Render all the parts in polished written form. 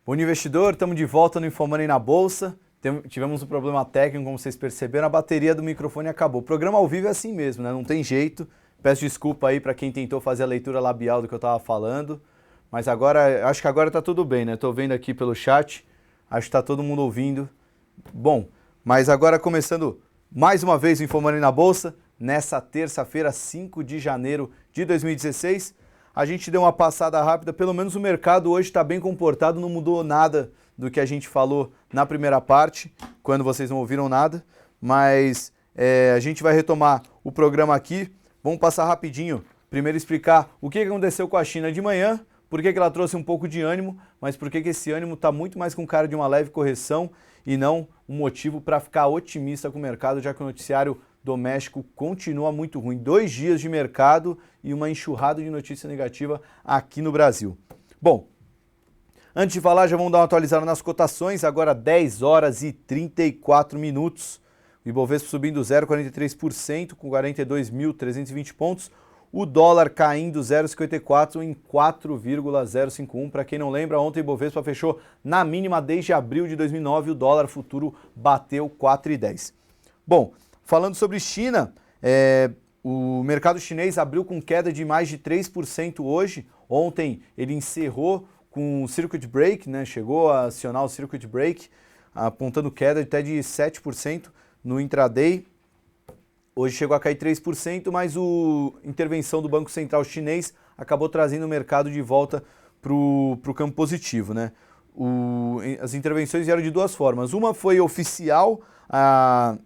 Bom dia, investidor, estamos de volta no Infomoney na Bolsa. Tivemos um problema técnico, como vocês perceberam, a bateria do microfone acabou. O programa ao vivo é assim mesmo, né? Não tem jeito. Peço desculpa aí para quem tentou fazer a leitura labial do que eu estava falando. Mas agora, acho que agora está tudo bem, né? Estou vendo aqui pelo chat, acho que está todo mundo ouvindo. Bom, mas agora começando mais uma vez o Infomoney na Bolsa, nessa terça-feira, 5 de janeiro de 2016. A gente deu uma passada rápida, pelo menos o mercado hoje está bem comportado, não mudou nada do que a gente falou na primeira parte, quando vocês não ouviram nada, mas a gente vai retomar o programa aqui. Vamos passar rapidinho, primeiro explicar o que aconteceu com a China de manhã, por que ela trouxe um pouco de ânimo, mas por que esse ânimo está muito mais com cara de uma leve correção e não um motivo para ficar otimista com o mercado, já que o noticiário doméstico continua muito ruim. 2 dias de mercado e uma enxurrada de notícia negativa aqui no Brasil. Bom, antes de falar, já vamos dar uma atualizada nas cotações. Agora 10 horas e 34 minutos. O Ibovespa subindo 0,43% com 42.320 pontos. O dólar caindo 0,54 em 4,051. Para quem não lembra, ontem o Ibovespa fechou na mínima desde abril de 2009. O dólar futuro bateu 4,10. Bom, falando sobre China, o mercado chinês abriu com queda de mais de 3% hoje. Ontem ele encerrou com o Circuit Break, né? Chegou a acionar o Circuit Break, apontando queda até de 7% no intraday. Hoje chegou a cair 3%, mas a intervenção do Banco Central chinês acabou trazendo o mercado de volta para o campo positivo, né? As intervenções vieram de duas formas. Uma foi oficial,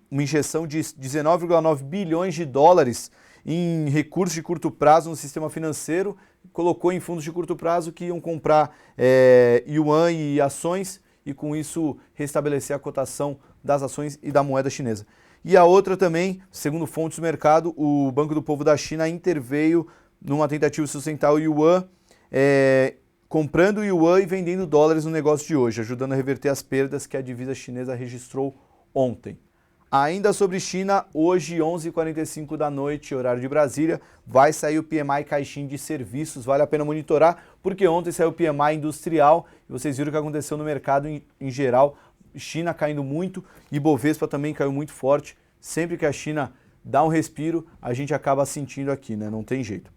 uma injeção de 19,9 bilhões de dólares em recursos de curto prazo no sistema financeiro, colocou em fundos de curto prazo que iam comprar yuan e ações e com isso restabelecer a cotação das ações e da moeda chinesa. E a outra também, segundo fontes do mercado, o Banco do Povo da China interveio numa tentativa de sustentar o yuan, comprando yuan e vendendo dólares no negócio de hoje, ajudando a reverter as perdas que a divisa chinesa registrou ontem. Ainda sobre China, hoje, 11h45 da noite, horário de Brasília, vai sair o PMI caixinha de serviços, vale a pena monitorar, porque ontem saiu o PMI industrial e vocês viram o que aconteceu no mercado em geral, China caindo muito e Bovespa também caiu muito forte. Sempre que a China dá um respiro, a gente acaba sentindo aqui, né? Não tem jeito.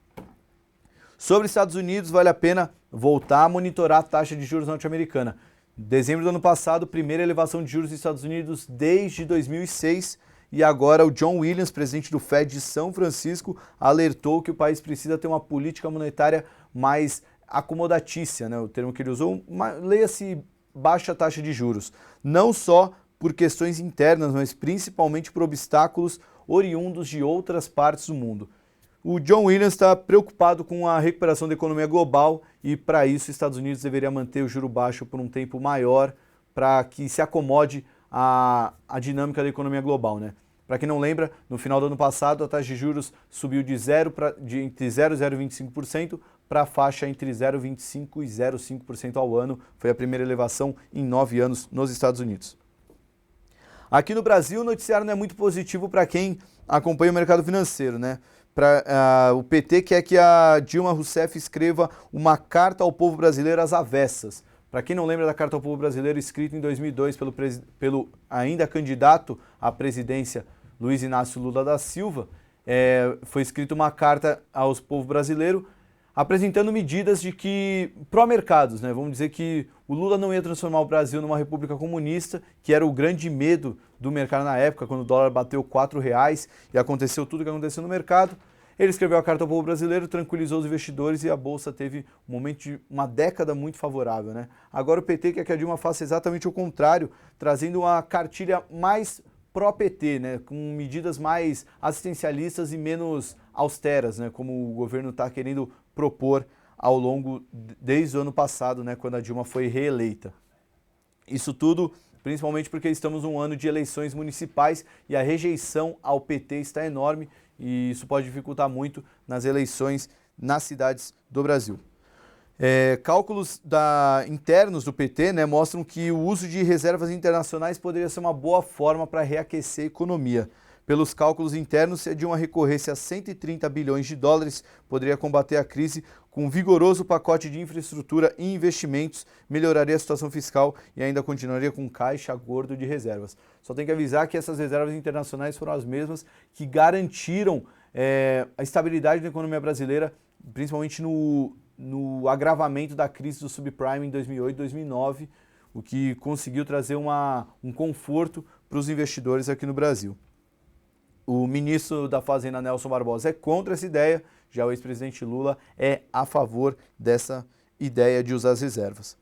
Sobre Estados Unidos, vale a pena voltar a monitorar a taxa de juros norte-americana. Dezembro do ano passado, primeira elevação de juros dos Estados Unidos desde 2006 e agora o John Williams, presidente do Fed de São Francisco, alertou que o país precisa ter uma política monetária mais acomodatícia, né? O termo que ele usou, leia-se baixa taxa de juros, não só por questões internas, mas principalmente por obstáculos oriundos de outras partes do mundo. O John Williams está preocupado com a recuperação da economia global e, para isso, os Estados Unidos deveria manter o juro baixo por um tempo maior para que se acomode a dinâmica da economia global, né? Para quem não lembra, no final do ano passado, a taxa de juros subiu entre 0 e 0,25% para a faixa entre 0,25% e 0,5% ao ano. Foi a primeira elevação em 9 anos nos Estados Unidos. Aqui no Brasil, o noticiário não é muito positivo para quem acompanha o mercado financeiro, né? O PT quer que a Dilma Rousseff escreva uma carta ao povo brasileiro às avessas. Para quem não lembra da Carta ao Povo Brasileiro, escrita em 2002 pelo ainda candidato à presidência Luiz Inácio Lula da Silva, foi escrita uma carta ao povo brasileiro apresentando medidas de que pró-mercados, né? Vamos dizer que o Lula não ia transformar o Brasil numa república comunista, que era o grande medo do mercado na época, quando o dólar bateu R$4 e aconteceu tudo o que aconteceu no mercado. Ele escreveu a Carta ao Povo Brasileiro, tranquilizou os investidores e a Bolsa teve um momento de uma década muito favorável, né? Agora o PT quer que a Dilma faça exatamente o contrário, trazendo uma cartilha mais pró-PT, né? Com medidas mais assistencialistas e menos austeras, né? Como o governo está querendo propor ao longo desde o ano passado, né? Quando a Dilma foi reeleita. Isso tudo principalmente porque estamos num ano de eleições municipais e a rejeição ao PT está enorme e isso pode dificultar muito nas eleições nas cidades do Brasil. Cálculos internos do PT, né, mostram que o uso de reservas internacionais poderia ser uma boa forma para reaquecer a economia. Pelos cálculos internos, se a Dilma recorresse a 130 bilhões de dólares, poderia combater a crise com um vigoroso pacote de infraestrutura e investimentos, melhoraria a situação fiscal e ainda continuaria com caixa gordo de reservas. Só tem que avisar que essas reservas internacionais foram as mesmas que garantiram a estabilidade da economia brasileira, principalmente no agravamento da crise do subprime em 2008 e 2009, o que conseguiu trazer um conforto para os investidores aqui no Brasil. O ministro da Fazenda, Nelson Barbosa, é contra essa ideia, já o ex-presidente Lula é a favor dessa ideia de usar as reservas.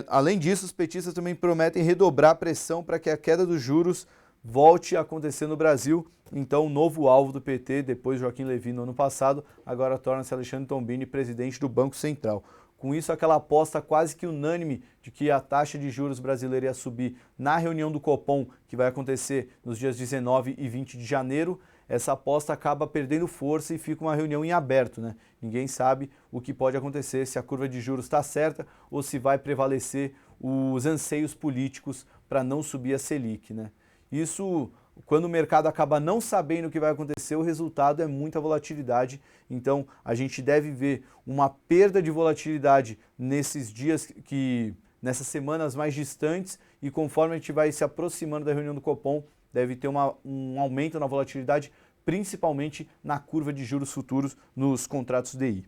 Além disso, os petistas também prometem redobrar a pressão para que a queda dos juros volte a acontecer no Brasil. Então, o novo alvo do PT, depois Joaquim Levy no ano passado, agora torna-se Alexandre Tombini, presidente do Banco Central. Com isso, aquela aposta quase que unânime de que a taxa de juros brasileira ia subir na reunião do Copom, que vai acontecer nos dias 19 e 20 de janeiro, essa aposta acaba perdendo força e fica uma reunião em aberto, né? Ninguém sabe o que pode acontecer, se a curva de juros está certa ou se vai prevalecer os anseios políticos para não subir a Selic, né? Isso, quando o mercado acaba não sabendo o que vai acontecer, o resultado é muita volatilidade. Então, a gente deve ver uma perda de volatilidade nesses dias, nessas semanas mais distantes, e conforme a gente vai se aproximando da reunião do Copom, deve ter um aumento na volatilidade, principalmente na curva de juros futuros nos contratos DI.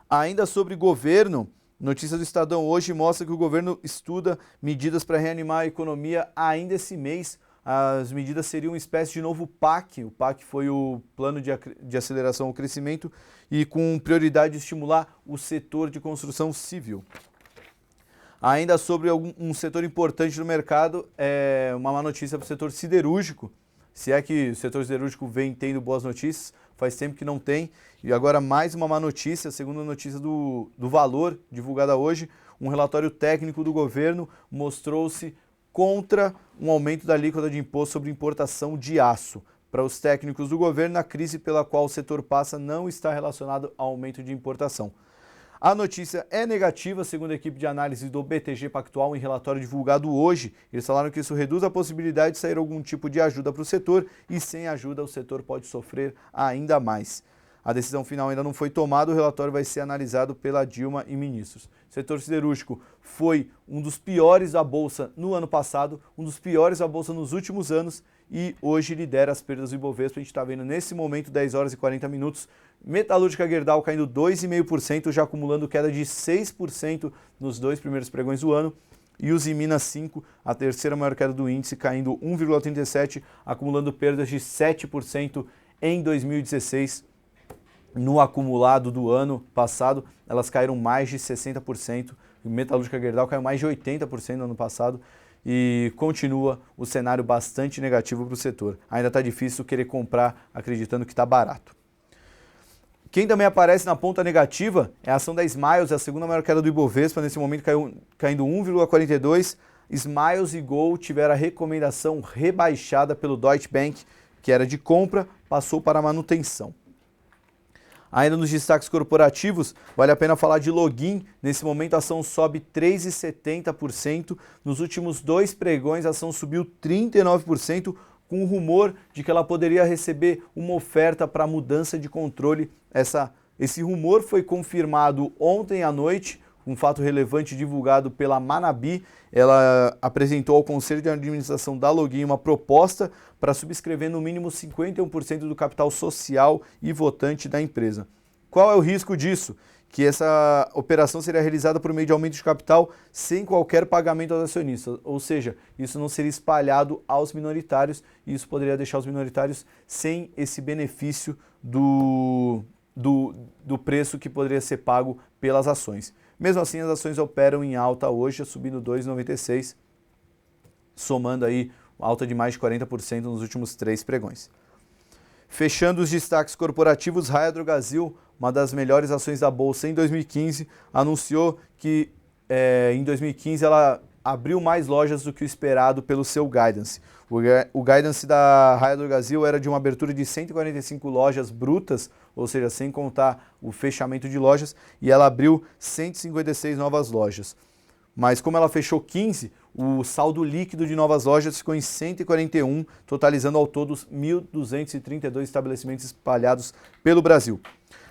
Ainda sobre governo, notícia do Estadão hoje mostra que o governo estuda medidas para reanimar a economia ainda esse mês. As medidas seriam uma espécie de novo PAC. O PAC foi o Plano de Aceleração ao Crescimento e com prioridade de estimular o setor de construção civil. Ainda sobre um setor importante do mercado, uma má notícia para o setor siderúrgico. Se é que o setor siderúrgico vem tendo boas notícias, faz tempo que não tem. E agora mais uma má notícia, segundo a notícia do Valor, divulgada hoje, um relatório técnico do governo mostrou-se contra um aumento da alíquota de imposto sobre importação de aço. Para os técnicos do governo, a crise pela qual o setor passa não está relacionada ao aumento de importação. A notícia é negativa, segundo a equipe de análise do BTG Pactual, em relatório divulgado hoje. Eles falaram que isso reduz a possibilidade de sair algum tipo de ajuda para o setor e sem ajuda o setor pode sofrer ainda mais. A decisão final ainda não foi tomada, o relatório vai ser analisado pela Dilma e ministros. O setor siderúrgico foi um dos piores da Bolsa no ano passado, um dos piores da Bolsa nos últimos anos e hoje lidera as perdas do Ibovespa. A gente está vendo nesse momento 10 horas e 40 minutos. Metalúrgica Gerdau caindo 2,5%, já acumulando queda de 6% nos dois primeiros pregões do ano. E os Minas 5, a terceira maior queda do índice, caindo 1,37%, acumulando perdas de 7% em 2016. No acumulado do ano passado, elas caíram mais de 60%. O Metalúrgica Gerdau caiu mais de 80% no ano passado. E continua o cenário bastante negativo para o setor. Ainda está difícil querer comprar acreditando que está barato. Quem também aparece na ponta negativa é a ação da Smiles, a segunda maior queda do Ibovespa, nesse momento caindo 1,42%. Smiles e Gol tiveram a recomendação rebaixada pelo Deutsche Bank, que era de compra, passou para manutenção. Ainda nos destaques corporativos, vale a pena falar de Login. Nesse momento a ação sobe 3,70%. Nos últimos dois pregões a ação subiu 39%, com o rumor de que ela poderia receber uma oferta para mudança de controle. Esse rumor foi confirmado ontem à noite, um fato relevante divulgado pela Manabi. Ela apresentou ao Conselho de Administração da Login uma proposta para subscrever no mínimo 51% do capital social e votante da empresa. Qual é o risco disso? Que essa operação seria realizada por meio de aumento de capital sem qualquer pagamento aos acionistas, ou seja, isso não seria espalhado aos minoritários e isso poderia deixar os minoritários sem esse benefício do preço que poderia ser pago pelas ações. Mesmo assim, as ações operam em alta hoje, subindo 2,96%, somando aí alta de mais de 40% nos últimos três pregões. Fechando os destaques corporativos, Raia Drogasil, uma das melhores ações da Bolsa em 2015, anunciou que em 2015 ela abriu mais lojas do que o esperado pelo seu guidance. O guidance da Raia Drogasil era de uma abertura de 145 lojas brutas, ou seja, sem contar o fechamento de lojas, e ela abriu 156 novas lojas. Mas como ela fechou 15, O saldo líquido de novas lojas ficou em 141, totalizando ao todo 1.232 estabelecimentos espalhados pelo Brasil.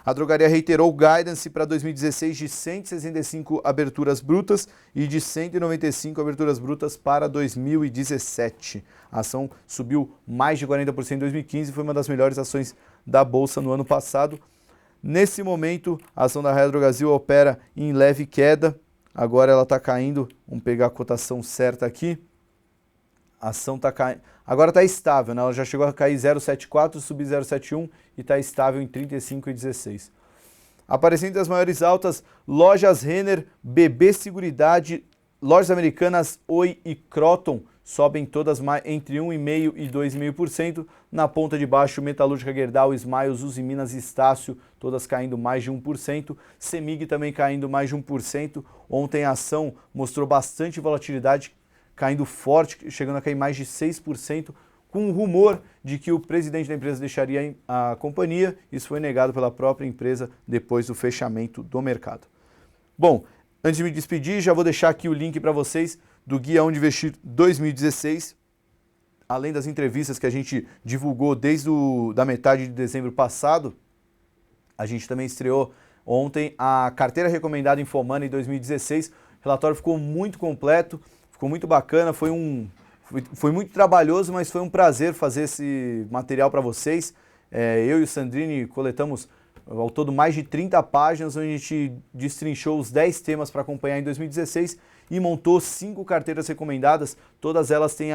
A drogaria reiterou o guidance para 2016 de 165 aberturas brutas e de 195 aberturas brutas para 2017. A ação subiu mais de 40% em 2015 e foi uma das melhores ações da Bolsa no ano passado. Nesse momento, a ação da Raia Drogasil opera em leve queda. Agora ela está caindo, vamos pegar a cotação certa aqui. A ação está caindo, agora está estável, né? Ela já chegou a cair 0,74, subir 0,71 e está estável em 35,16. Aparecendo as maiores altas, lojas Renner, BB Seguridade, lojas americanas Oi e Croton sobem todas entre 1,5% e 2,5%. Na ponta de baixo, Metalúrgica Gerdau, Smiles, Uzi Minas e Estácio, todas caindo mais de 1%. Semig também caindo mais de 1%. Ontem a ação mostrou bastante volatilidade, caindo forte, chegando a cair mais de 6%, com o rumor de que o presidente da empresa deixaria a companhia. Isso foi negado pela própria empresa depois do fechamento do mercado. Bom, antes de me despedir, já vou deixar aqui o link para vocês do Guia Onde Investir 2016. Além das entrevistas que a gente divulgou desde da metade de dezembro passado, a gente também estreou ontem a carteira recomendada Infomoney 2016. O relatório ficou muito completo, ficou muito bacana, foi muito trabalhoso, mas foi um prazer fazer esse material para vocês. Eu e o Sandrini coletamos ao todo mais de 30 páginas, onde a gente destrinchou os 10 temas para acompanhar em 2016 e montou 5 carteiras recomendadas. Todas elas têm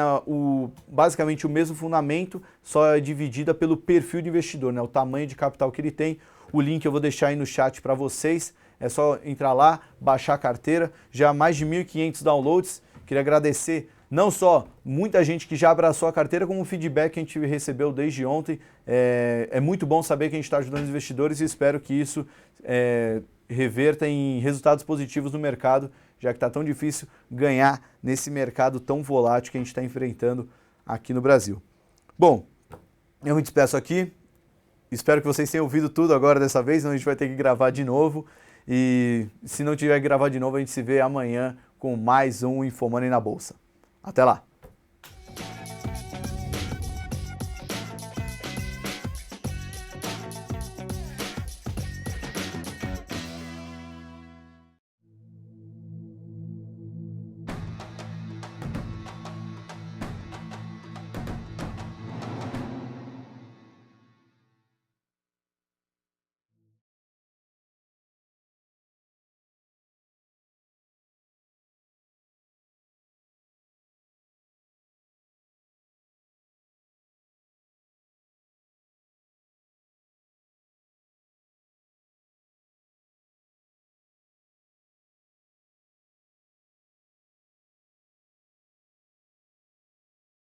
basicamente o mesmo fundamento, só é dividida pelo perfil de investidor, né? O tamanho de capital que ele tem. O link eu vou deixar aí no chat para vocês. É só entrar lá, baixar a carteira. Já mais de 1.500 downloads. Queria agradecer não só muita gente que já abraçou a carteira, como o feedback que a gente recebeu desde ontem. É muito bom saber que a gente está ajudando os investidores e espero que isso reverta em resultados positivos no mercado, já que está tão difícil ganhar nesse mercado tão volátil que a gente está enfrentando aqui no Brasil. Bom, eu me despeço aqui. Espero que vocês tenham ouvido tudo agora dessa vez, senão a gente vai ter que gravar de novo. E se não tiver que gravar de novo, a gente se vê amanhã com mais um Infomoney na Bolsa. Até lá!